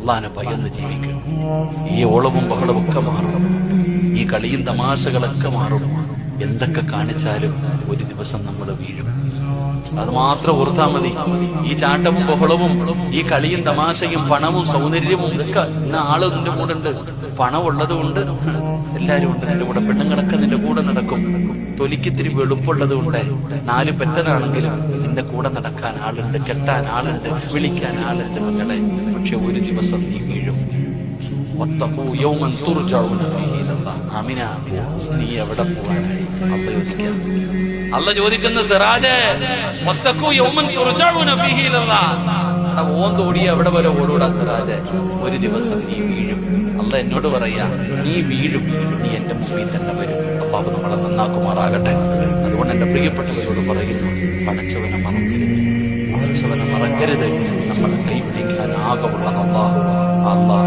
അള്ളാനെ ഭയന്ന് ജീവിക്കണം. ഈ ഓളവും ബഹളവും ഒക്കെ മാറും, ഈ കളിയും തമാശകളൊക്കെ മാറും. എന്തൊക്കെ കാണിച്ചാലും ഒരു ദിവസം നമ്മൾ വീഴും. അത് മാത്രം ഓർത്താ മതി. ഈ ചാട്ടവും ബഹളവും ഈ കളിയും തമാശയും പണവും സൗന്ദര്യവും ഒക്കെ ഇന്ന് ആള് നിന്റെ കൂടെ ഉണ്ട്. പണമുള്ളത് കൊണ്ട് എല്ലാരും ഉണ്ട് നിന്റെ കൂടെ. പെണ്ണുങ്ങളൊക്കെ നിന്റെ കൂടെ നടക്കും. തൊലിക്കിത്തിരി വെളുപ്പുള്ളത് കൊണ്ട് 4 പെറ്റനാണെങ്കിലും നിന്റെ കൂടെ നടക്കാൻ ആളുണ്ട്, കെട്ടാൻ ആളുണ്ട്, വിളിക്കാൻ ആളുണ്ട് മകളെ. പക്ഷെ ഒരു ദിവസം നീ വീഴും. അമിന, നീ എവിടെ പോവാനായി? അള്ള ചോദിക്കുന്ന സിറാജേ, ഓന്തോടി എവിടെ വരെ ഓടൂടാ സിറാജേ? ഒരു ദിവസം നീ വീഴും. അള്ള എന്നോട് പറയാ, നീ വീഴും, നീ എന്റെ മുമ്പിൽ തന്നെ വരും. അള്ളാഹു നമ്മളെ നന്നാക്കുമാറാകട്ടെ. അതുകൊണ്ട് എന്റെ പ്രിയപ്പെട്ടവരോട് പറയുന്നു, പടച്ചവനെ മറക്കരുത്, പടച്ചവനെ മറക്കരുത്. നമ്മളെ കൈപിടിക്കാൻ ആകമുള്ള അള്ളാഹു.